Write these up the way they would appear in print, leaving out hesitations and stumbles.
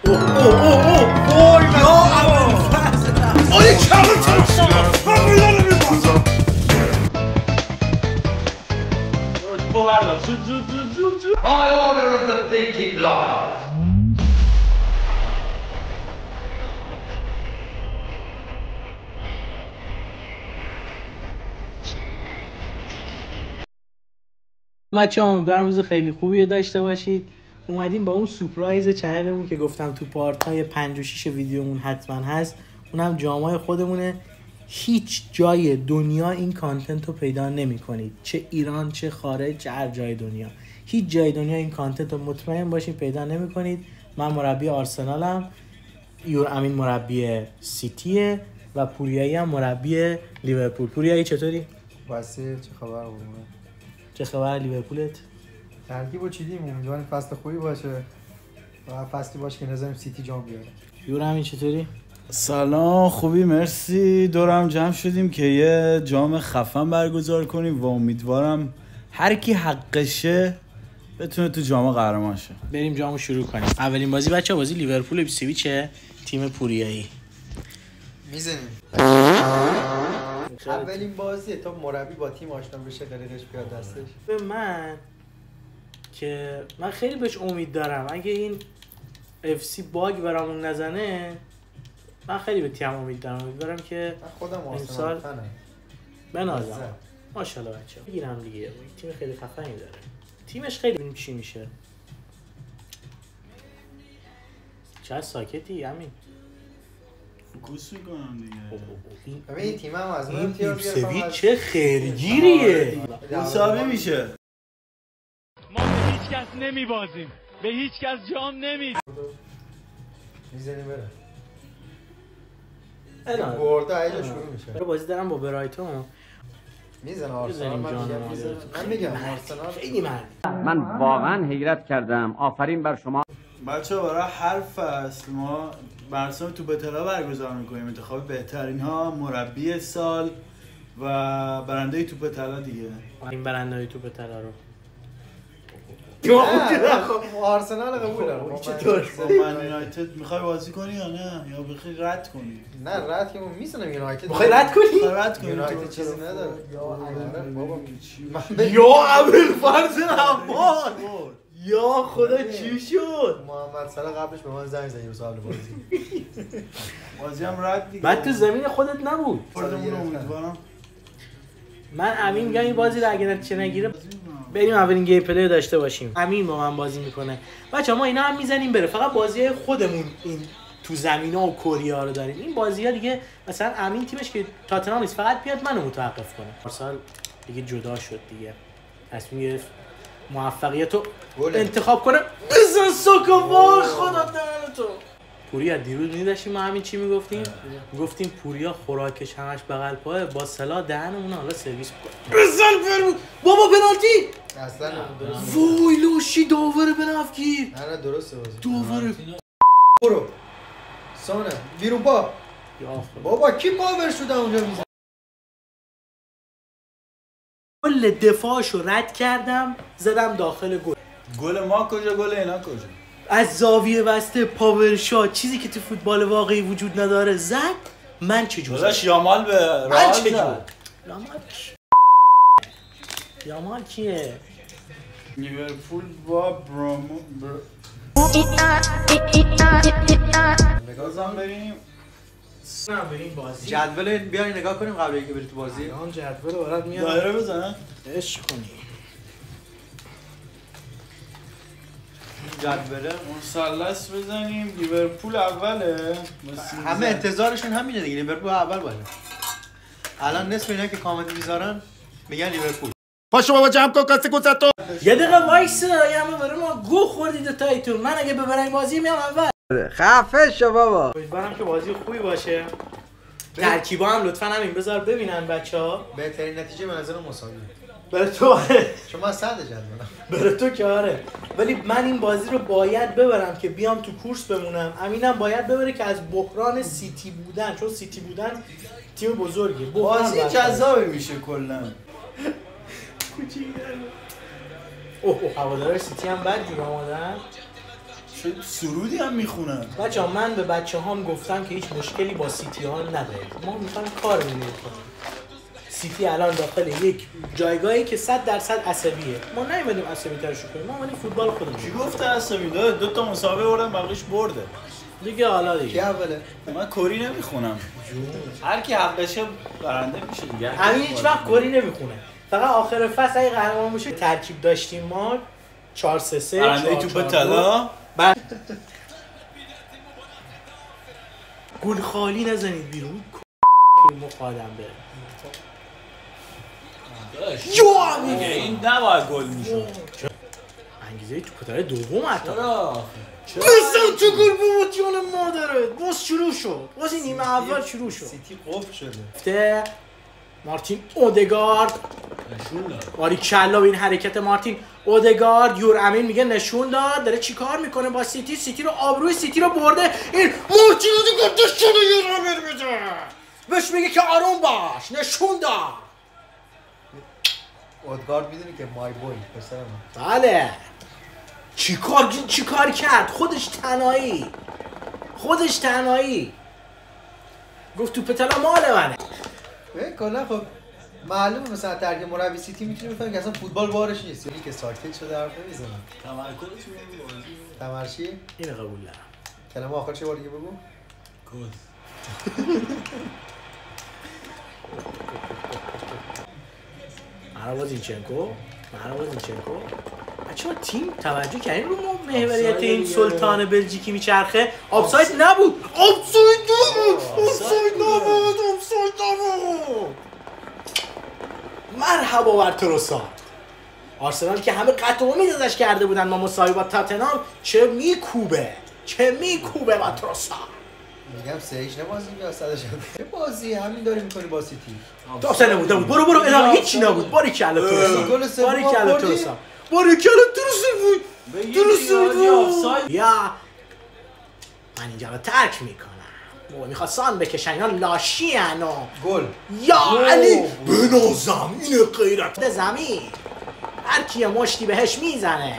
وای یا ابوالفضل آره کمه من میدانم میبازم ببردم زود I order the thinking live. بچه‌ها در روز خیلی خوبی داشته باشید. اومدیم با اون سورپرایز چنلمون که گفتم تو پارت‌های 5 و 6 ویدیومون حتما هست. اونم جامای خودمونه. هیچ جای دنیا این کانتنت رو پیدا نمی‌کنید، چه ایران چه خارج چه هر جای دنیا. هیچ جای دنیا این کانتنت رو مطمئن باشین پیدا نمی‌کنید. من مربی آرسنالم، امین مربی سیتیه و پوریایی هم مربی لیورپول. پوریایی چطوری؟ واسه چه خبر قربونه؟ چه خبر لیورپولت؟ ترکیبو چیدیم، امیدواریم فصل خوبی باشه و فصلی باشه که نظرم سیتی جام بیاره. یورا همین چطوری؟ سلام، خوبی مرسی. دورم جمع شدیم که یه جام خفن برگزار کنیم و امیدوارم هر کی حقشه بتونه تو جام قهرمان شه. بریم جامو شروع کنیم. اولین بازی بچه‌ها بازی لیورپول ایپسویچه، تیم پوریایی. میزنیم. اولین بازیه تا مربی با تیم آشنا بشه غریقش بیاد دستش. به من خیلی بهش امید دارم. اگه این اف سی باگ برامون نزنه من خیلی به تیم امید دارم. امیدوارم که من خودم آرسنال فنم. بنازم. ماشاءالله بچه‌ها. بگیرم دیگه. تیم خیلی خفنی داره. تیمش خیلی چی میشه. چقدر ساکتی همین. فوکوس میکنم دیگه. ببین این تیم هم از من این امتیاز ایپسویچ چه خیرگیریه. مساوی میشه. ما به هیچ کس نمیبازیم، به هیچ کس جام نمیدیم. میزنیم بره. الان برده اینجا شروع میشه. بازی دارم با برایتون. میزنه آرسنال. من میگم آرسنال خیلی مرد. من واقعا حیرت کردم. آفرین بر شما. بچه برای هر فصل ما مراسم توپ طلا برگزار میکنیم، انتخاب بهترین ها، مربی سال و برنده توپ طلا دیگه. این برنده توپ طلا رو آرسنال قبول دارم. چطور؟ با من یونایتد میخوای بازی کنی یا نه؟ یا بخوای رد کنی؟ نه رد که میزنم یونایتد. میخوای رد کنی؟ رد کنی. یونایتد چیزی نداره. بابا یا ابوالفضل حماد، یا خدا چی شد؟ محمد صلاح قبلش به من زنگ زد سال بازی هم رد دیگه. بعد تو زمین خودت نبود. خودمون امیدوارم. من امین میگم این بازی رو اگه نتیجه نگیره بریم اولین گیم پلی داشته باشیم. امین با من بازی میکنه. بچه‌ها ما اینا هم میزنیم بره. فقط بازی خودمون این تو زمینا و کوریا رو داریم. این بازی‌ها دیگه مثلا امین تیمش که تاتنهام نیست، فقط بیاد منو متوقف کنه. پارسال دیگه جدا شد دیگه. تصمیم گرفت موفقیت رو انتخاب کنه. بزن سوکو وای خدا دهن تو. پوریا دیروز می‌داشتیم ما همین چی میگفتیم؟ میگفتیم پوریا خوراکش همش بغل پاه، با سلا دهنمون حالا سرویس می‌کنه. بزن فرمود. بابا پنالتی. اصلا وای لوشی داور بنفگیر. نه درسته بازی. داور برو. سانه بیرون پا. یا خدا. بابا کی پاور شده اونجا میزنه؟ کل دفاعشو رد کردم زدم داخل گل. گل ما کجا، گل اینا کجا؟ از زاویه بسته پاور شات، چیزی که تو فوتبال واقعی وجود نداره، زد. من چجوری؟ داداش یامال به رئال زد. یامال کیه؟ لیورپول با برامو بازم بریم. بریم بازی. جدول بیاین نگاه کنیم قبل اینکه بری تو بازی. اون جدول برات میاد. دایره بزنن. عشق کنی. جدول مثلث بزنیم. لیورپول اوله. همه انتظارشون همینه دیگه، لیورپول اول باشه. الان نصف اینا که کامنت میذارن میگن لیورپول. پاشو بابا جمع کن کاسه کوزاتو. یه دقیقه وایسا، یه همه برای ما گو خوردید تایتون. من اگه ببرم بازی میام اول. خفه شو بابا. امیدوارم که بازی خوبی باشه. ترکیبا هم لطفا همین بذار ببینن بچه‌ها. بهترین نتیجه به نظر مساوی. برای تو آره. شما صد جدولم. برای تو که آره. ولی من این بازی رو باید ببرم که بیام تو کورس بمونم. امینم باید ببره که از بحران سیتی بودن، چون سیتی بودن تیم بزرگی. بازی جذاب میشه کلا. کوچیک. اوه هوادارهای سیتی هم بد جور آمدن. چه سرودی هم میخونن. بچه‌ها من به بچه‌هام گفتم که هیچ مشکلی با سیتی ها ندارید. ما میخوایم کار کنیم. سیتی الان داخل یک جایگاهی که 100% عصبیه. ما نمی‌دونیم عصبی ترش کنیم. ما اومدیم فوتبال خودمون. چی گفته عصبی داره؟ 2 تا مسابقه بردن بقیش برده. دیگه حالا دیگه. کی اوله؟ من کری نمیخونم. هر کی حقشه برنده میشه دیگه. همین هیچ وقت کری نمیخونه. فقط آخر فصل اگه قهرمان بشه ترکیب داشتیم ما 4-3-3 برنده توپ طلا. بعد گل خالی نزنید بیرون. مقادم بره. یا میگه این نباید گل میشه. انگیزه توپ طلا دوم حتی. چرا؟ بسن تو گل بود جون مادرت. باز شروع شد. باز این نیمه اول شروع شد. سیتی قفل شده. گفته مارتین اودگارد باری کلا به این حرکت مارتین اودگارد. یور امین میگه نشون داد داره چیکار میکنه با سیتی. سیتی رو آبروی سیتی رو برده. این مارتین اودگارد داشته یه رامر میده بهش میگه که آروم باش. نشون داد. اودگارد میدونی که مای بوی پسر من. بله چیکار کرد خودش تنهایی گفت توپ طلا مال منه. کلا خب معلومه مثلا ترک مربی سیتی میتونه بفهمه که اصلا فوتبال بارش نیست. یعنی که ساکت شده حرف نمیزنه. تمرکزش رو بازی. تمرشی اینو قبول دارم. کلمه آخر چه بار دیگه بگو؟ کس. مرواز اینچنکو بچه‌ها تیم توجه کردین رو محوریت این سلطان بلژیکی میچرخه. آفساید نبود. مرحبا بر تروسارد. آرسنال که همه قطع امید ازش کرده بودن ما مساوی با تاتنهام چه میکوبه با تروسارد. میگم 3-0 نبازی یا 100 بازی همین داری میکنی با سیتی. تو آفساید نبود. برو اینا هیچی نبود. باریکلا تروسارد. یا من اینجا رو ترک میکنم. میخواستان بکشن اینا لاشیانو. گل یا علی بنازم این غیرت زمین. هر کی مشتی بهش میزنه.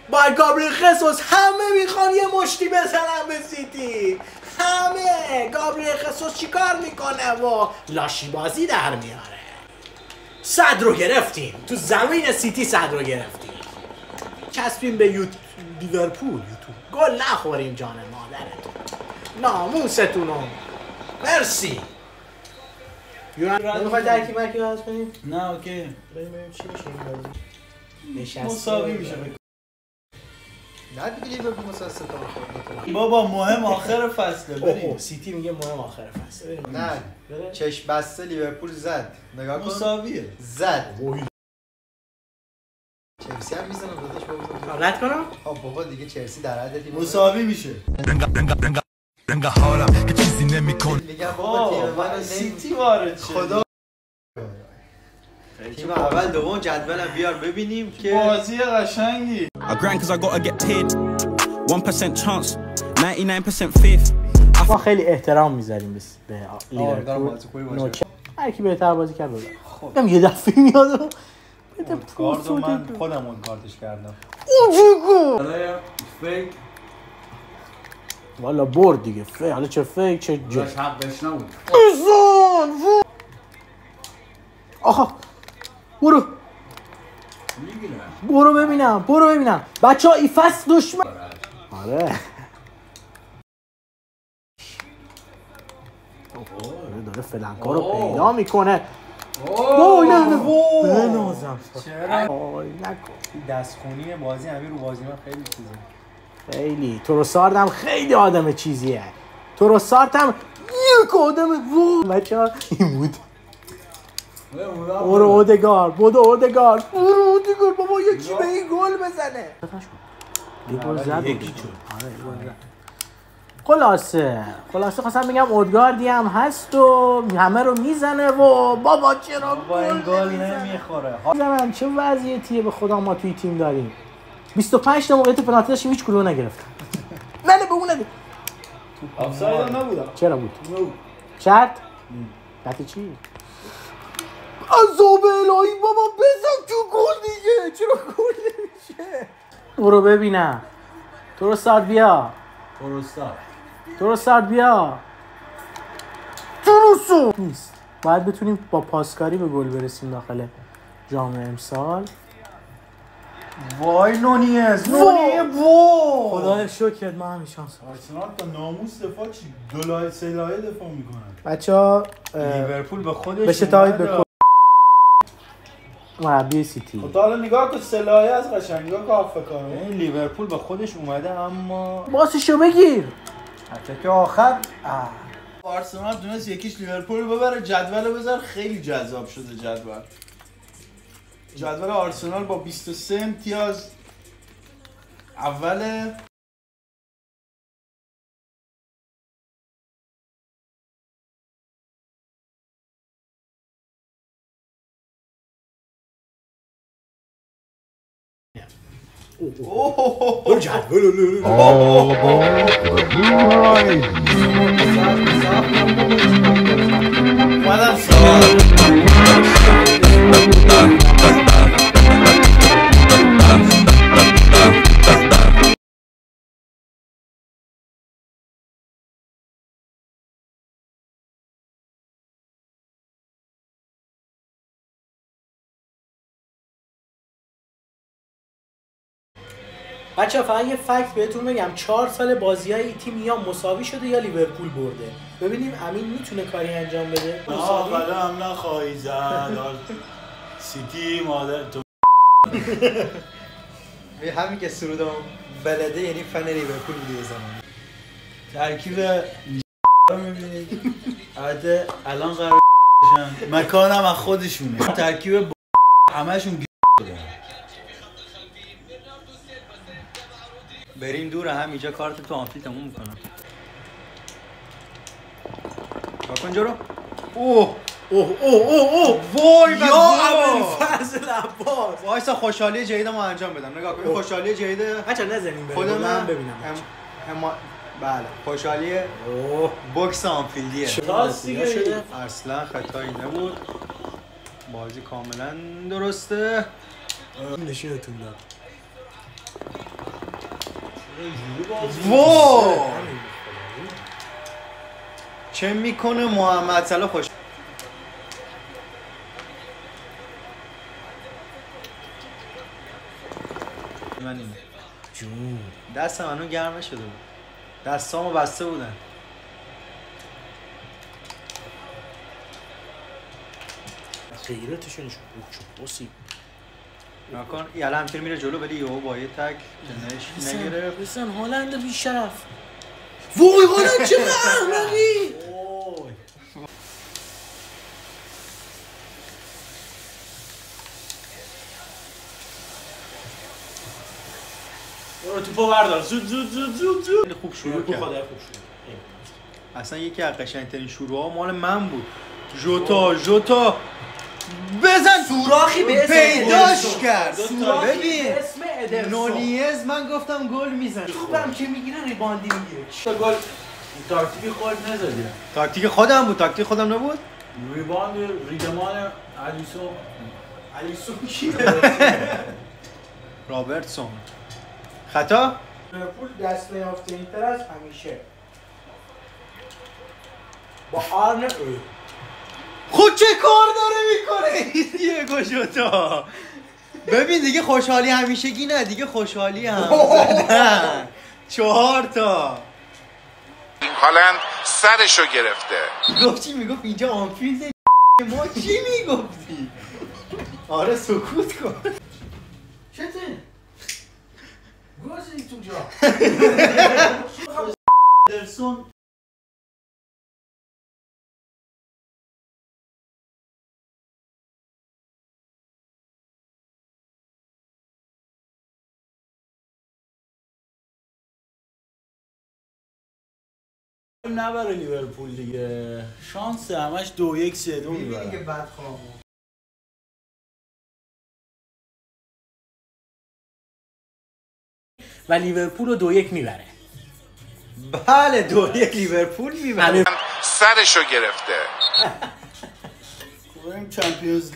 با گابریل خصوص همه میخوان یه مشتی بزنن به سیتی. همه گابریل خصوص چیکار میکنه و لاشی بازی در میاره. صد رو گرفتیم تو زمین سیتی. صد رو گرفتیم چسبیم به لیورپول. گل نخوریم جان مادرتون. ناموستونو. مرسی. نمیخوای درکی مرکی باز کنیم؟ نه اوکی. بریم چی میشه این بازی؟ مساوی میشه. نه دیگه لیورپول مثلا 3 تا خورد. بابا مهم آخر فصله. بریم. سیتی میگه مهم آخر فصل. نه چشم بسته لیورپول زد. نگاه کن مساویه. زد. چلسی هم میزنه داداش بابا. رد کنم؟ خب بابا دیگه چلسی در حد تیم مساوی میشه. رنگا حالم که چیزی نمیکن. میگم بابا تیم من سیتی وارد شد. خدا تیم اول دوم جدولم بیار ببینیم که بازی قشنگی. I grind cause I gotta get paid 1% chance 99% faith. ما خیلی احترام میذاریم به لیورپول. هر کی بهتر بازی کرد بازی. خب یه دفعه میاد و بده کاردو من خودم اون کارتش کردم. فیک. والا برد دیگه. حالا چه فیک چه جو. حقش نبود. آخه برو ببینم بچه‌ها این فصل دشمن. آره داره فلنکا رو پیدا میکنه. نه بنازم نکن دستخونی بازی همین رو بازی من خیلی چیزه. خیلی تروسارد هم خیلی آدم چیزیه. تروسارد هم یک آدم بچه‌ها این بود. برو اودگارد بابا یکی به این گل بزنه. گل زد یکی خلاصه خواستم بگم اودگاردی هم هست و همه رو میزنه و بابا چرا با این گل نمیخوره. زمان چه وضعیتیه به خدا ما توی تیم داریم. 25 تا موقعیت پنالتی داشتیم هیچ کلو نگرفتم. نه به اون نده. آفساید نبود. چرا بود؟ شرط؟ شرط چی؟ عذاب الهی بابا بزن تو گل دیگه. چرا گل نمیشه؟ برو ببینم. تو رو ساعت بیا. نیست. باید بتونیم با پاسکاری به گل برسیم داخل جام امسال. وای نونیز خدای شکرت ما همین شانس. آرسنال تا ناموس دفاع چی؟ دو سه لایه دفاع میکنن. بچه‌ها لیورپول به خودش بشه تایید به مربی سیتی. خب حالا نگاه کن سه لایه از قشنگ نگاه کن آفریقا. این لیورپول به خودش اومده اما باسشو بگیر. حتی که آخر آرسنال تونست یکیش لیورپول ببره. جدول بذار خیلی جذاب شده جدول آرسنال با 23 امتیاز اوله. برو جدول. بچه فقط یه فکت بهتون بگم 4 سال بازی‌های این تیم یا مساوی شده یا لیورپول برده. ببینیم امین میتونه کاری انجام بده. مساوی هم نخواهی زد سیتی مادر تو. همین که سرودم بلده یعنی فن لیورپول بوده زمان. ترکیب رو میبینید البته الان قرار مکانم از خودشونه. ترکیب همشون بودن. بریم دور هم اینجا کارت تو آنفیل تموم میکنم. باکن جورو. اوه وای یا ابوالفضل عباس. وایسا خوشحالی جدید ما انجام بدم. نگاه کن خوشحالی جدید بچا نزنیم خود من ببینم. بله خوشحالی بوکس آنفیلدیه. شده اصلا خطایی نبود. بازی کاملا درسته. نشونتون داد. وای چه میکنه محمد صلاح خوش. من این جون دست منو گرم شده بود. دستامو بسته بودن. غیرتشون چه بوسی. نکن یالا همینطوری میره جلو ولی یهو با یه تک جنش نگیره. بسن هالند بیشرف. وای هالند چه احمقی. برو توپو بردار زود خوب شروع کرد. اصلا یکی از قشنگترین شروع‌ها مال من بود. ژوتا بزن سوراخی به اسم پیداش کرد. ببین اسم ادرسون نونیز من گفتم گل میزنه. خوبم که میگیره ریباندی میگیره. چه گل تاکتیک خود نزدی. تاکتیک خودم بود. تاکتیک خودم نبود. ریباند ریدمان الیسون کی؟ رابرتسون. خطا؟ لیورپول دست نیافته این تر از همیشه. با آرن خود چه کار داره میکنه دیگو ژوتا. ببین دیگه خوشحالی همیشگی نه دیگه خوشحالی هم زدن 4 تا. هالند سرشو گرفته. گفتی میگفت اینجا آنفیلد ما چی میگفتی؟ آره سکوت کن. چته؟ گوزی تو جا. ادرسون نبره لیورپول دیگه. شانس همش 2-1 3-2 میبره. دیگه بعد خواهم و لیورپول رو 2-1 میبره. بله 2-1 لیورپول میبره. سرشو گرفته. بریم چمپیونز.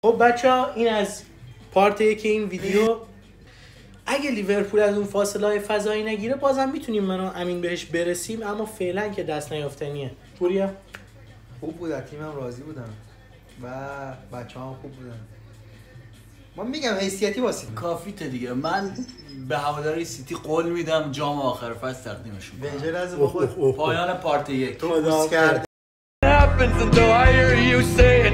خب بچه ها این از پارت 1 این ویدیو. اگه لیورپول از اون فاصله فضایی نگیره بازم میتونیم من و امین بهش برسیم، اما فعلا که دست نیافتنیه. پوریا خوب بود، تیمم راضی بودم و بچه‌ها خوب بودن. من میگم حیثیتی واسه کافیته دیگه. من به هواداری سیتی قول میدم جام آخر فصل تقدیمشون کنم. ونجر از خود پایان پارت 1 تو کرد. happens until I hear you say